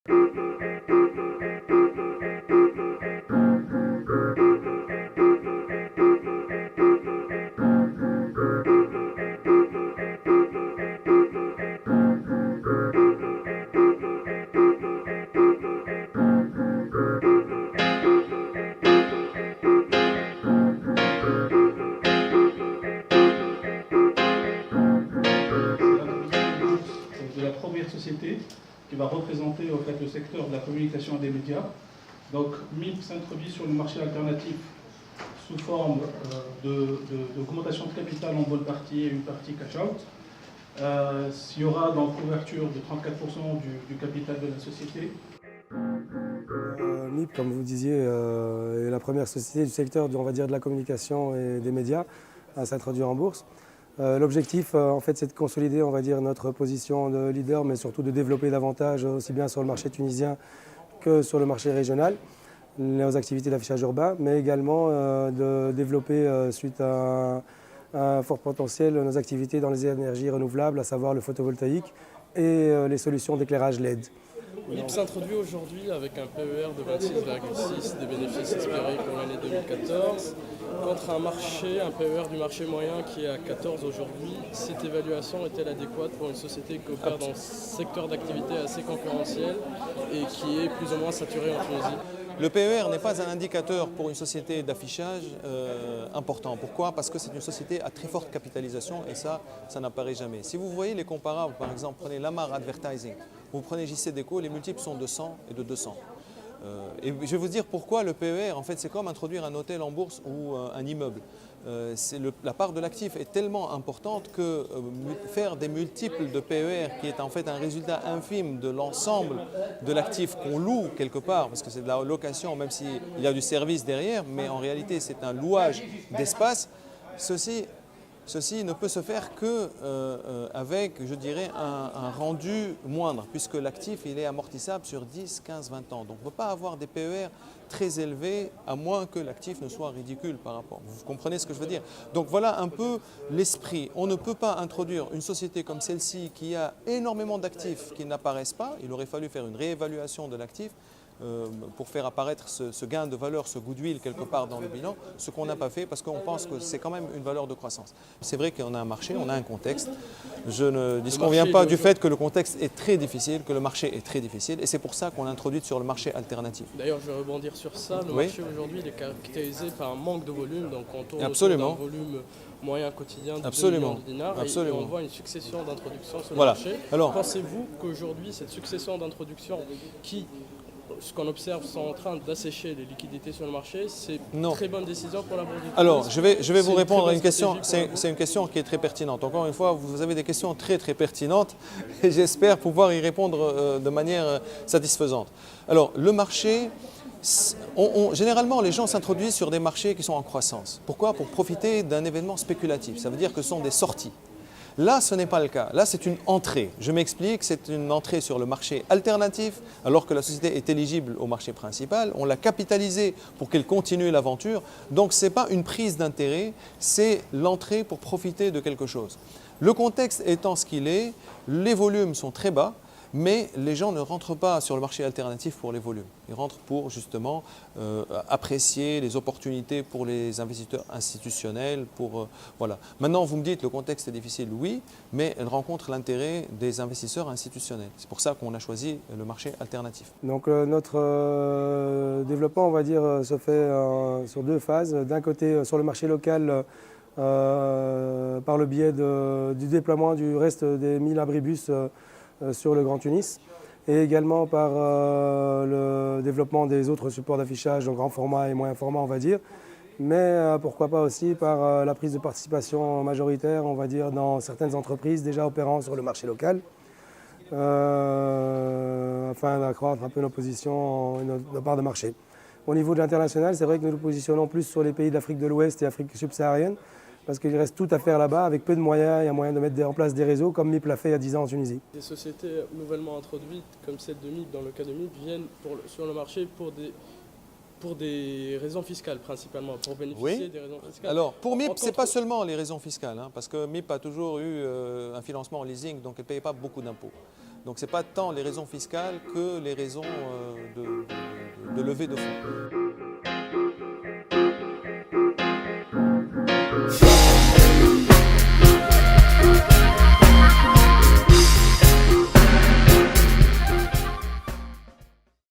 De la première société qui va représenter en fait, le secteur de la communication et des médias. Donc MIP s'introduit sur le marché alternatif sous forme d'augmentation de capital en bonne partie et une partie cash-out. Il y aura donc couverture de 34% du capital de la société. MIP, comme vous disiez, est la première société du secteur on va dire, de la communication et des médias à s'introduire en bourse. L'objectif, en fait, c'est de consolider, on va dire, notre position de leader, mais surtout de développer davantage, aussi bien sur le marché tunisien que sur le marché régional, nos activités d'affichage urbain, mais également de développer, suite à un fort potentiel, nos activités dans les énergies renouvelables, à savoir le photovoltaïque et les solutions d'éclairage LED. MIP s'introduit aujourd'hui avec un PER de 26,6 des bénéfices espérés pour l'année 2014, contre un PER du marché moyen qui est à 14 aujourd'hui. Cette évaluation est-elle adéquate pour une société qui opère dans un secteur d'activité assez concurrentiel et qui est plus ou moins saturé en Tunisie? Le PER n'est pas un indicateur pour une société d'affichage important. Pourquoi? Parce que c'est une société à très forte capitalisation et ça n'apparaît jamais. Si vous voyez les comparables, par exemple, prenez Lamar Advertising, vous prenez JC Deco, les multiples sont de 100 et de 200. Et je vais vous dire pourquoi le PER, en fait, c'est comme introduire un hôtel en bourse ou un immeuble. La part de l'actif est tellement importante que faire des multiples de PER, qui est en fait un résultat infime de l'ensemble de l'actif qu'on loue quelque part, parce que c'est de la location, même s'il y a du service derrière, mais en réalité c'est un louage d'espace, ceci ne peut se faire que avec, je dirais, un rendu moindre, puisque l'actif il est amortissable sur 10, 15, 20 ans. Donc on ne peut pas avoir des PER très élevés, à moins que l'actif ne soit ridicule par rapport. Vous comprenez ce que je veux dire? Donc voilà un peu l'esprit. On ne peut pas introduire une société comme celle-ci qui a énormément d'actifs qui n'apparaissent pas. Il aurait fallu faire une réévaluation de l'actif pour faire apparaître ce gain de valeur, ce goodwill quelque part dans le bilan, ce qu'on n'a pas fait parce qu'on pense que c'est quand même une valeur de croissance. C'est vrai qu'on a un marché, on a un contexte. Je ne disconviens pas du fait que le contexte est très difficile, que le marché est très difficile et c'est pour ça qu'on l'a introduit sur le marché alternatif. D'ailleurs, je vais rebondir sur ça. Le marché aujourd'hui est caractérisé par un manque de volume, donc on tourne autour d'un volume moyen quotidien de 2 millions de dinars et on voit une succession d'introductions sur le marché. Alors, pensez-vous qu'aujourd'hui, cette succession d'introductions qui ce qu'on observe sont en train d'assécher les liquidités sur le marché, c'est une très bonne décision pour la Bourse de Tunis? Alors, je vais vous répondre à une question, c'est une question qui est très pertinente. Encore une fois, vous avez des questions très pertinentes et j'espère pouvoir y répondre de manière satisfaisante. Alors, le marché, généralement les gens s'introduisent sur des marchés qui sont en croissance. Pourquoi? Pour profiter d'un événement spéculatif, ça veut dire que ce sont des sorties. Là, ce n'est pas le cas. Là, c'est une entrée. Je m'explique, c'est une entrée sur le marché alternatif, alors que la société est éligible au marché principal. On l'a capitalisée pour qu'elle continue l'aventure. Donc, ce n'est pas une prise d'intérêt, c'est l'entrée pour profiter de quelque chose. Le contexte étant ce qu'il est, les volumes sont très bas, mais les gens ne rentrent pas sur le marché alternatif pour les volumes. Ils rentrent pour justement apprécier les opportunités pour les investisseurs institutionnels. Voilà. Maintenant, vous me dites le contexte est difficile, oui, mais elle rencontre l'intérêt des investisseurs institutionnels. C'est pour ça qu'on a choisi le marché alternatif. Donc notre développement, on va dire, se fait sur 2 phases. D'un côté, sur le marché local, par le biais du déploiement du reste des 1000 abribus sur le Grand Tunis et également par le développement des autres supports d'affichage en grand format et moyen format, on va dire, mais pourquoi pas aussi par la prise de participation majoritaire, on va dire, dans certaines entreprises déjà opérant sur le marché local, afin d'accroître un peu nos positions, nos parts de marché. Au niveau de l'international, c'est vrai que nous nous positionnons plus sur les pays d'Afrique de l'Ouest et Afrique subsaharienne, parce qu'il reste tout à faire là-bas, avec peu de moyens, il y a moyen de mettre en place des réseaux, comme MIP l'a fait il y a 10 ans en Tunisie. Des sociétés nouvellement introduites, comme celle de MIP, dans le cas de MIP, viennent sur le marché pour des pour des raisons fiscales principalement, pour bénéficier des raisons fiscales. Alors, pour MIP, ce n'est pas seulement les raisons fiscales, hein, parce que MIP a toujours eu un financement en leasing, donc elle ne payait pas beaucoup d'impôts. Donc, ce n'est pas tant les raisons fiscales que les raisons de levée de fonds.